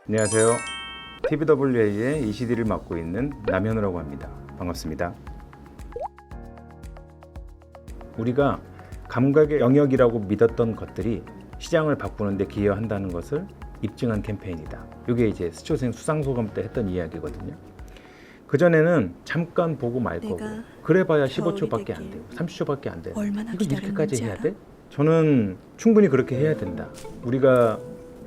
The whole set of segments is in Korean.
안녕하세요. TBWA의 ECD를 맡고 있는 남현우라고 합니다. 반갑습니다. 우리가 감각의 영역이라고 믿었던 것들이 시장을 바꾸는 데 기여한다는 것을 입증한 캠페인이다. 이게 이제 스초생 수상소감 때 했던 이야기거든요. 그전에는 잠깐 보고 말 거고 그래봐야 15초밖에 안 돼요. 30초밖에 안 돼요. 이걸 이렇게까지 해야 돼? 저는 충분히 그렇게 해야 된다. 우리가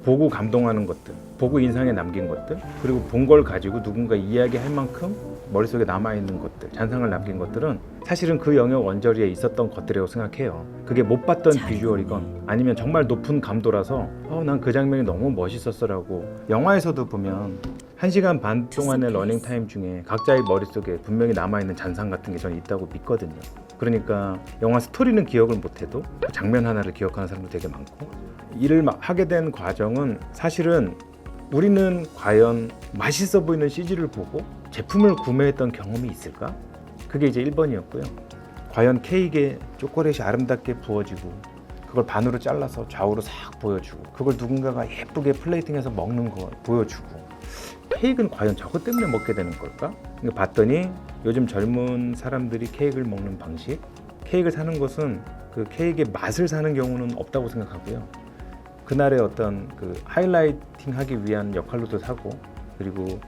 보고 감동하는 것들, 보고 인상에 남긴 것들, 그리고 본 걸 가지고 누군가 이야기할 만큼 머릿속에 남아있는 것들, 잔상을 남긴 것들은 사실은 그 영역 언저리에 있었던 것들이라고 생각해요. 그게 못 봤던 비주얼이건 아니면 정말 높은 감도라서 난 그 장면이 너무 멋있었어라고. 영화에서도 보면 1시간 반 동안의 러닝타임 중에 각자의 머릿속에 분명히 남아있는 잔상 같은 게 저는 있다고 믿거든요. 그러니까 영화 스토리는 기억을 못해도 그 장면 하나를 기억하는 사람도 되게 많고, 일을 하게 된 과정은 사실은 우리는 과연 맛있어 보이는 CG를 보고 제품을 구매했던 경험이 있을까? 그게 이제 1번이었고요. 과연 케이크에 초콜릿이 아름답게 부어지고 그걸 반으로 잘라서 좌우로 싹 보여주고 그걸 누군가가 예쁘게 플레이팅해서 먹는 거 보여주고, 케이크는 과연 저것 때문에 먹게 되는 걸까? 봤더니 요즘 젊은 사람들이 케이크를 먹는 방식, 케이크를 사는 것은 그 케이크의 맛을 사는 경우는 없다고 생각하고요. 그날의 어떤 그 하이라이팅 하기 위한 역할로도 사고, 그리고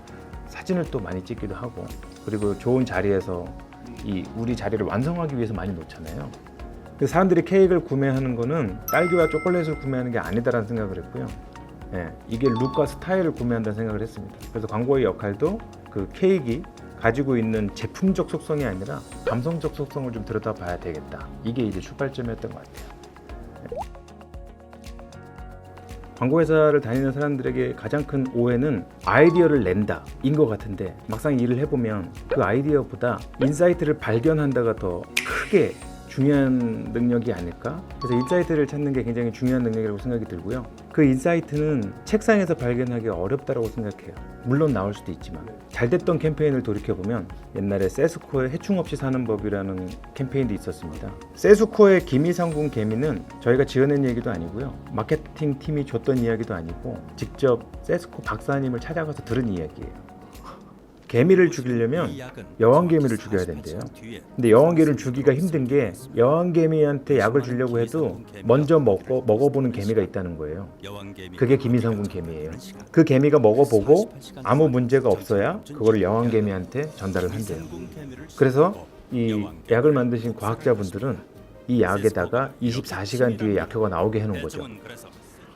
사진을 또 많이 찍기도 하고, 그리고 좋은 자리에서 우리 자리를 완성하기 위해서 많이 놓잖아요. 그래서 사람들이 케이크를 구매하는 거는 딸기와 초콜릿을 구매하는 게 아니다라는 생각을 했고요. 이게 룩과 스타일을 구매한다는 생각을 했습니다. 그래서 광고의 역할도 그 케이크가 가지고 있는 제품적 속성이 아니라 감성적 속성을 좀 들여다봐야 되겠다. 이게 이제 출발점이었던 것 같아요. 광고회사를 다니는 사람들에게 가장 큰 오해는 아이디어를 낸다 인 것 같은데, 막상 일을 해보면 그 아이디어보다 인사이트를 발견한다가 더 크게 중요한 능력이 아닐까? 그래서 인사이트를 찾는 게 굉장히 중요한 능력이라고 생각이 들고요. 그 인사이트는 책상에서 발견하기 어렵다고 생각해요. 물론 나올 수도 있지만, 잘 됐던 캠페인을 돌이켜보면 옛날에 세스코의 해충 없이 사는 법이라는 캠페인도 있었습니다. 세스코의 기미상궁 개미는 저희가 지어낸 얘기도 아니고요, 마케팅 팀이 줬던 이야기도 아니고 직접 세스코 박사님을 찾아가서 들은 이야기예요. 개미를 죽이려면 여왕개미를 죽여야 된대요. 근데 여왕개미를 죽이기가 힘든 게, 여왕개미한테 약을 주려고 해도 먼저 먹어보는 개미가 있다는 거예요. 그게 기미상궁 개미예요. 그 개미가 먹어보고 아무 문제가 없어야 그거를 여왕개미한테 전달을 한대요. 그래서 이 약을 만드신 과학자분들은 이 약에다가 24시간 뒤에 약효가 나오게 해놓은 거죠.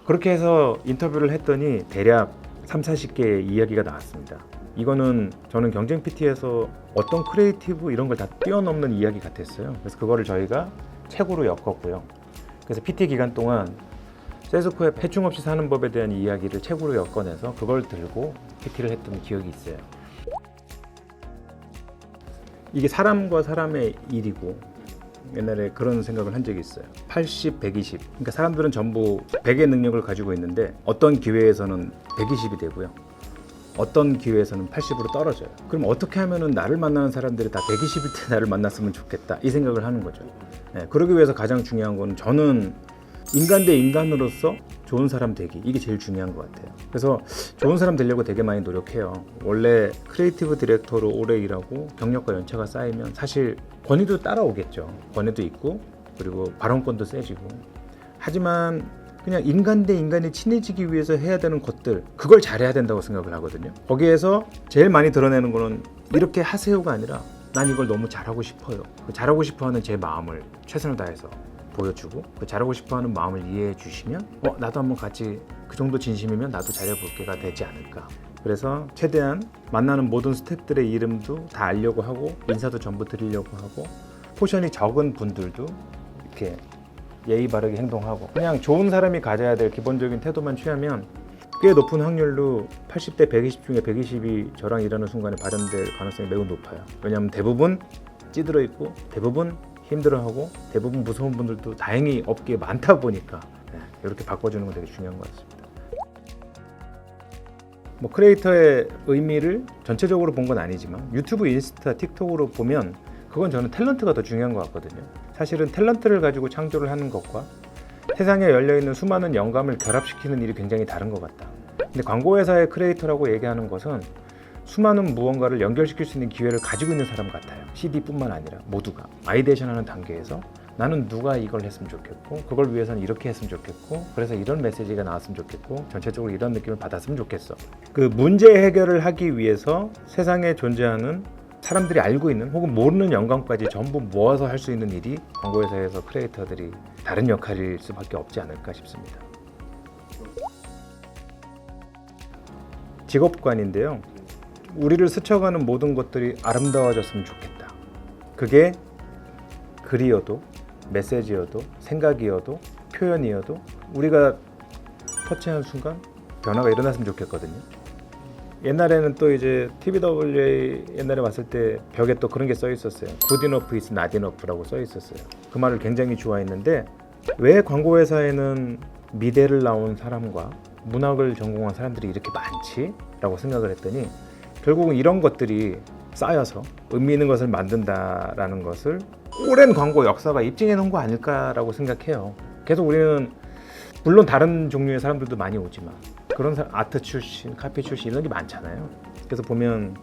그렇게 해서 인터뷰를 했더니 대략 30-40개의 이야기가 나왔습니다. 이거는 저는 경쟁 PT에서 어떤 크리에이티브 이런 걸 다 뛰어넘는 이야기 같았어요. 그래서 그거를 저희가 책으로 엮었고요. 그래서 PT 기간 동안 세스코의 해충 없이 사는 법에 대한 이야기를 책으로 엮어내서 그걸 들고 PT를 했던 기억이 있어요. 이게 사람과 사람의 일이고, 옛날에 그런 생각을 한 적이 있어요. 80, 120. 그러니까 사람들은 전부 100의 능력을 가지고 있는데 어떤 기회에서는 120이 되고요, 어떤 기회에서는 80으로 떨어져요. 그럼 어떻게 하면은 나를 만나는 사람들이 다 120일 때 나를 만났으면 좋겠다, 이 생각을 하는 거죠. 그러기 위해서 가장 중요한 거는, 저는 인간 대 인간으로서 좋은 사람 되기, 이게 제일 중요한 것 같아요. 그래서 좋은 사람 되려고 되게 많이 노력해요. 원래 크리에이티브 디렉터로 오래 일하고 경력과 연차가 쌓이면 사실 권위도 따라오겠죠. 권위도 있고, 그리고 발언권도 세지고. 하지만 그냥 인간 대 인간이 친해지기 위해서 해야 되는 것들, 그걸 잘해야 된다고 생각을 하거든요. 거기에서 제일 많이 드러내는 거는 이렇게 하세요가 아니라, 난 이걸 너무 잘하고 싶어요. 그 잘하고 싶어하는 제 마음을 최선을 다해서 보여주고, 그 잘하고 싶어하는 마음을 이해해 주시면 나도 한번 같이 그 정도 진심이면 나도 잘해볼게가 되지 않을까. 그래서 최대한 만나는 모든 스태프들의 이름도 다 알려고 하고, 인사도 전부 드리려고 하고, 포션이 적은 분들도 이렇게 예의 바르게 행동하고, 그냥 좋은 사람이 가져야 될 기본적인 태도만 취하면 꽤 높은 확률로 80대 120 중에 120이 저랑 일하는 순간에 발현될 가능성이 매우 높아요. 왜냐하면 대부분 찌들어 있고, 대부분 힘들어하고, 대부분 무서운 분들도 다행히 업계에 많다 보니까 이렇게 바꿔주는 건 되게 중요한 것 같습니다. 크리에이터의 의미를 전체적으로 본 건 아니지만 유튜브, 인스타, 틱톡으로 보면 그건 저는 탤런트가 더 중요한 것 같거든요. 사실은 탤런트를 가지고 창조를 하는 것과 세상에 열려있는 수많은 영감을 결합시키는 일이 굉장히 다른 것 같다. 근데 광고회사의 크리에이터라고 얘기하는 것은 수많은 무언가를 연결시킬 수 있는 기회를 가지고 있는 사람 같아요. CD뿐만 아니라 모두가 아이데이션하는 단계에서 나는 누가 이걸 했으면 좋겠고 그걸 위해서는 이렇게 했으면 좋겠고 그래서 이런 메시지가 나왔으면 좋겠고 전체적으로 이런 느낌을 받았으면 좋겠어. 그 문제 해결을 하기 위해서 세상에 존재하는 사람들이 알고 있는 혹은 모르는 영감까지 전부 모아서 할 수 있는 일이 광고회사에서 크리에이터들이 다른 역할일 수밖에 없지 않을까 싶습니다. 직업관인데요. 우리를 스쳐가는 모든 것들이 아름다워졌으면 좋겠다. 그게 글이어도 메시지여도 생각이어도 표현이어도 우리가 터치하는 순간 변화가 일어났으면 좋겠거든요. 옛날에는 또 이제 TBWA 옛날에 봤을 때 벽에 또 그런 게 써 있었어요. Good enough is not enough라고 써 있었어요. 그 말을 굉장히 좋아했는데 왜 광고회사에는 미대를 나온 사람과 문학을 전공한 사람들이 이렇게 많지? 라고 생각을 했더니 결국은 이런 것들이 쌓여서 의미 있는 것을 만든다라는 것을 오랜 광고 역사가 입증해 놓은 거 아닐까라고 생각해요. 계속 우리는 물론 다른 종류의 사람들도 많이 오지만 그런 아트 출신, 카피 출신 이런 게 많잖아요. 그래서 보면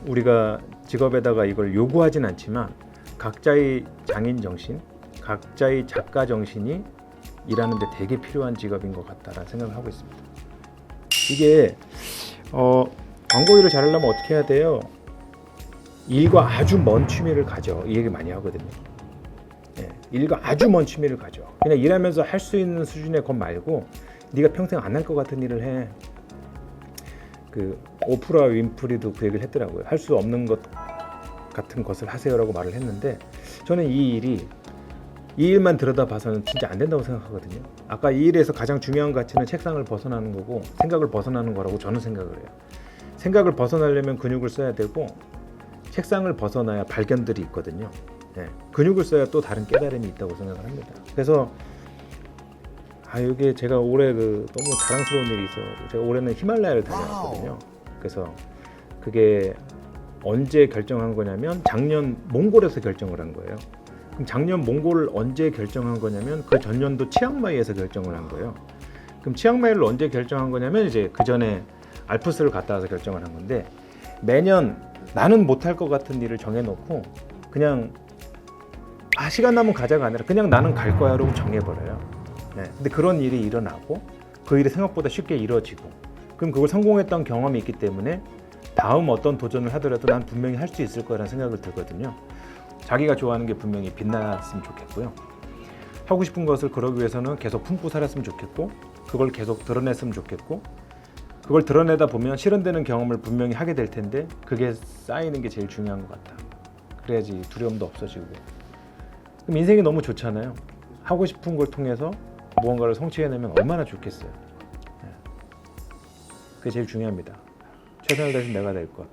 우리가 직업에다가 이걸 요구하진 않지만 각자의 장인 정신, 각자의 작가 정신이 일하는데 되게 필요한 직업인 것 같다라는 생각을 하고 있습니다. 이게 광고 일을 잘하려면 어떻게 해야 돼요? 일과 아주 먼 취미를 가져. 이 얘기 많이 하거든요. 네, 일과 아주 먼 취미를 가져. 그냥 일하면서 할 수 있는 수준의 것 말고 네가 평생 안 할 것 같은 일을 해. 그 오프라 윈프리도 그 얘기를 했더라고요. 할 수 없는 것 같은 것을 하세요라고 말을 했는데 저는 이 일만 들여다봐서는 진짜 안 된다고 생각하거든요. 아까 이 일에서 가장 중요한 가치는 책상을 벗어나는 거고 생각을 벗어나는 거라고 저는 생각을 해요. 생각을 벗어나려면 근육을 써야 되고 책상을 벗어나야 발견들이 있거든요. 네. 근육을 써야 또 다른 깨달음이 있다고 생각을 합니다. 그래서 이게 제가 올해 너무 자랑스러운 일이 있어요. 제가 올해는 히말라야를 다녀왔거든요. 그래서 그게 언제 결정한 거냐면 작년 몽골에서 결정을 한 거예요. 그럼 작년 몽골을 언제 결정한 거냐면 그 전년도 치앙마이에서 결정을 한 거예요. 그럼 치앙마이를 언제 결정한 거냐면 이제 그 전에 알프스를 갔다 와서 결정을 한 건데 매년 나는 못할 것 같은 일을 정해놓고 그냥 시간 나면 가자가 아니라 그냥 나는 갈 거야 라고 정해버려요. 네. 근데 그런 일이 일어나고 그 일이 생각보다 쉽게 이루어지고 그럼 그걸 성공했던 경험이 있기 때문에 다음 어떤 도전을 하더라도 난 분명히 할 수 있을 거라는 생각을 들거든요. 자기가 좋아하는 게 분명히 빛났으면 좋겠고요. 하고 싶은 것을 그러기 위해서는 계속 품고 살았으면 좋겠고 그걸 계속 드러냈으면 좋겠고 그걸 드러내다 보면 실현되는 경험을 분명히 하게 될 텐데 그게 쌓이는 게 제일 중요한 것 같다. 그래야지 두려움도 없어지고 그럼 인생이 너무 좋잖아요. 하고 싶은 걸 통해서 무언가를 성취해내면 얼마나 좋겠어요. 그게 제일 중요합니다. 최선을 다해서 내가 될 것.